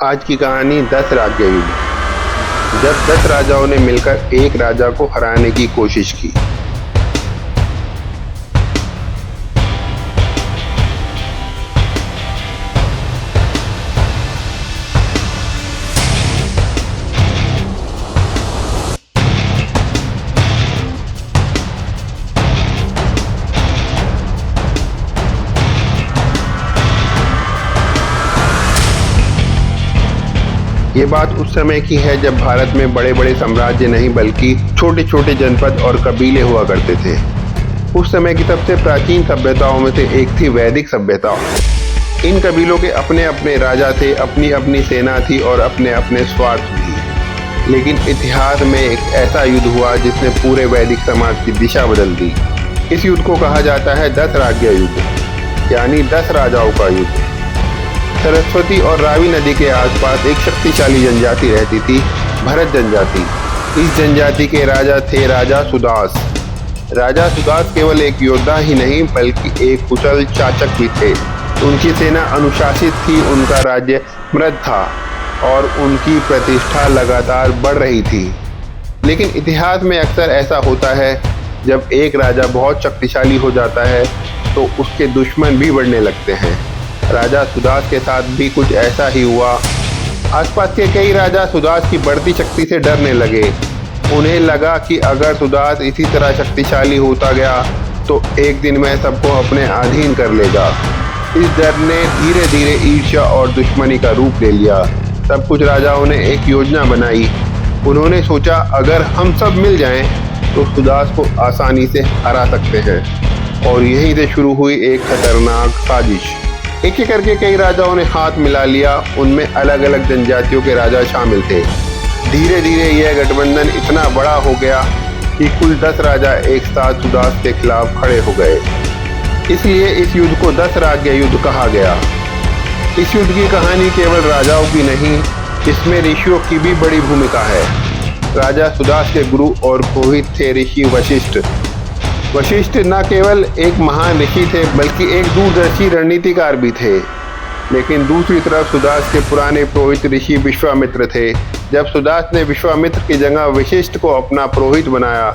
आज की कहानी 10 राज्य युद्ध। जब 10 राजाओं ने मिलकर एक राजा को हराने की कोशिश की। ये बात उस समय की है जब भारत में बड़े बड़े साम्राज्य नहीं बल्कि छोटे छोटे जनपद और कबीले हुआ करते थे। उस समय की सबसे प्राचीन सभ्यताओं में से एक थी वैदिक सभ्यता। इन कबीलों के अपने अपने राजा थे, अपनी अपनी सेना थी और अपने अपने स्वार्थ भी। लेकिन इतिहास में एक ऐसा युद्ध हुआ जिसने पूरे वैदिक समाज की दिशा बदल दी। इस युद्ध को कहा जाता है 10 राज्य युद्ध, यानी 10 राजाओं का युद्ध। सरस्वती और रावी नदी के आसपास एक शक्तिशाली जनजाति रहती थी, भरत जनजाति। इस जनजाति के राजा थे राजा सुदास। राजा सुदास केवल एक योद्धा ही नहीं बल्कि एक कुशल शासक भी थे। उनकी सेना अनुशासित थी, उनका राज्य समृद्ध था और उनकी प्रतिष्ठा लगातार बढ़ रही थी। लेकिन इतिहास में अक्सर ऐसा होता है, जब एक राजा बहुत शक्तिशाली हो जाता है तो उसके दुश्मन भी बढ़ने लगते हैं। राजा सुदास के साथ भी कुछ ऐसा ही हुआ। आसपास के कई राजा सुदास की बढ़ती शक्ति से डरने लगे। उन्हें लगा कि अगर सुदास इसी तरह शक्तिशाली होता गया तो एक दिन में सबको अपने अधीन कर लेगा। इस डर ने धीरे धीरे ईर्ष्या और दुश्मनी का रूप ले लिया। तब कुछ राजाओं ने एक योजना बनाई। उन्होंने सोचा, अगर हम सब मिल जाएं तो सुदास को आसानी से हरा सकते हैं। और यहीं से शुरू हुई एक खतरनाक साजिश। एक एक करके कई राजाओं ने हाथ मिला लिया। उनमें अलग अलग जनजातियों के राजा शामिल थे। धीरे धीरे यह गठबंधन इतना बड़ा हो गया कि कुल 10 राजा एक साथ सुदास के खिलाफ खड़े हो गए। इसलिए इस युद्ध को 10 राज्य युद्ध कहा गया। इस युद्ध की कहानी केवल राजाओं की नहीं, इसमें ऋषियों की भी बड़ी भूमिका है। राजा सुदास के गुरु और पुरोहित थे ऋषि वशिष्ठ। वशिष्ठ न केवल एक महान ऋषि थे बल्कि एक दूरदर्शी रणनीतिकार भी थे। लेकिन दूसरी तरफ सुदास के पुराने पुरोहित ऋषि विश्वामित्र थे। जब सुदास ने विश्वामित्र की जगह वशिष्ठ को अपना पुरोहित बनाया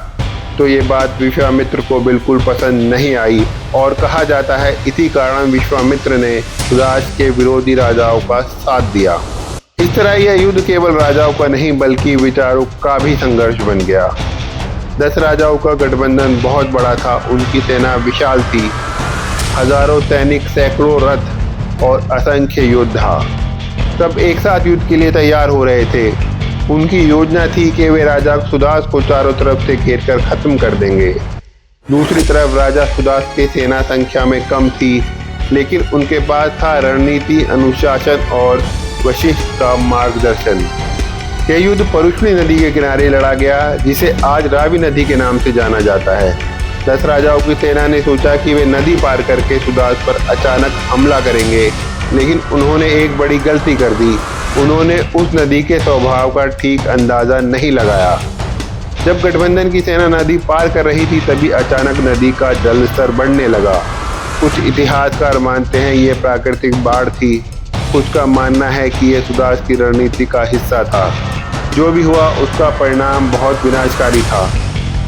तो ये बात विश्वामित्र को बिल्कुल पसंद नहीं आई और कहा जाता है इसी कारण विश्वामित्र ने सुदास के विरोधी राजाओं का साथ दिया। इस तरह यह युद्ध केवल राजाओं का नहीं बल्कि विचारों का भी संघर्ष बन गया। 10 राजाओं का गठबंधन बहुत बड़ा था। उनकी सेना विशाल थी, हजारों सैनिक, सैकड़ों रथ और असंख्य योद्धा। सब एक साथ युद्ध के लिए तैयार हो रहे थे। उनकी योजना थी कि वे राजा सुदास को चारों तरफ से घेरकर खत्म कर देंगे। दूसरी तरफ राजा सुदास की सेना संख्या में कम थी, लेकिन उनके पास था रणनीति, अनुशासन और वशिष्ठ का मार्गदर्शन। यह युद्ध परुष्णी नदी के किनारे लड़ा गया, जिसे आज रावी नदी के नाम से जाना जाता है। 10 राजाओं की सेना ने सोचा कि वे नदी पार करके सुदास पर अचानक हमला करेंगे, लेकिन उन्होंने एक बड़ी गलती कर दी। उन्होंने उस नदी के स्वभाव का ठीक अंदाजा नहीं लगाया। जब गठबंधन की सेना नदी पार कर रही थी तभी अचानक नदी का जल स्तर बढ़ने लगा। कुछ इतिहासकार मानते हैं ये प्राकृतिक बाढ़ थी, कुछ का मानना है कि यह सुदास की रणनीति का हिस्सा था। जो भी हुआ उसका परिणाम बहुत विनाशकारी था।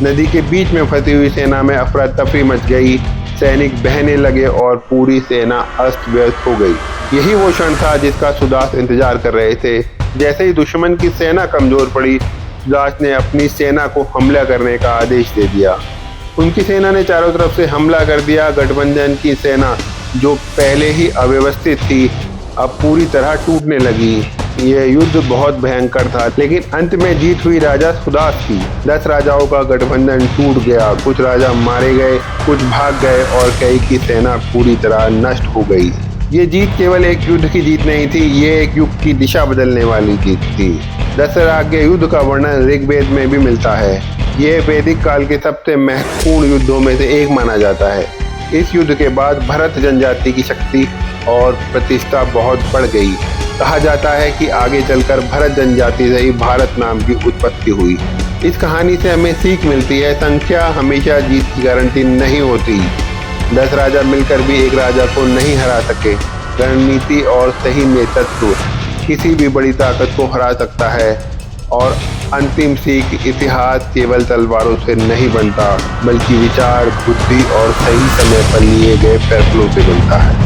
नदी के बीच में फंसी हुई सेना में अफरा तफरी मच गई। सैनिक बहने लगे और पूरी सेना अस्त व्यस्त हो गई। यही वो क्षण था जिसका सुदास इंतजार कर रहे थे। जैसे ही दुश्मन की सेना कमजोर पड़ी, सुदास ने अपनी सेना को हमला करने का आदेश दे दिया। उनकी सेना ने चारों तरफ से हमला कर दिया। गठबंधन की सेना जो पहले ही अव्यवस्थित थी अब पूरी तरह टूटने लगी। यह युद्ध बहुत भयंकर था, लेकिन अंत में जीत हुई राजा सुदास की। 10 राजाओं का गठबंधन टूट गया। कुछ राजा मारे गए, कुछ भाग गए और कई की सेना पूरी तरह नष्ट हो गई। ये जीत केवल एक युद्ध की जीत नहीं थी, ये एक युग की दिशा बदलने वाली जीत थी। 10 राज्य युद्ध का वर्णन ऋग्वेद में भी मिलता है। यह वैदिक काल के सबसे महत्वपूर्ण युद्धों में से एक माना जाता है। इस युद्ध के बाद भरत जनजाति की शक्ति और प्रतिष्ठा बहुत बढ़ गई। कहा जाता है कि आगे चलकर भरत जनजाति से ही भारत नाम की उत्पत्ति हुई। इस कहानी से हमें सीख मिलती है, संख्या हमेशा जीत की गारंटी नहीं होती। 10 राजा मिलकर भी एक राजा को नहीं हरा सके। रणनीति और सही नेतृत्व किसी भी बड़ी ताकत को हरा सकता है और अंतिम सीख इतिहास केवल तलवारों से नहीं बनता बल्कि विचार, बुद्धि और सही समय पर लिए गए फैसलों से बनता है।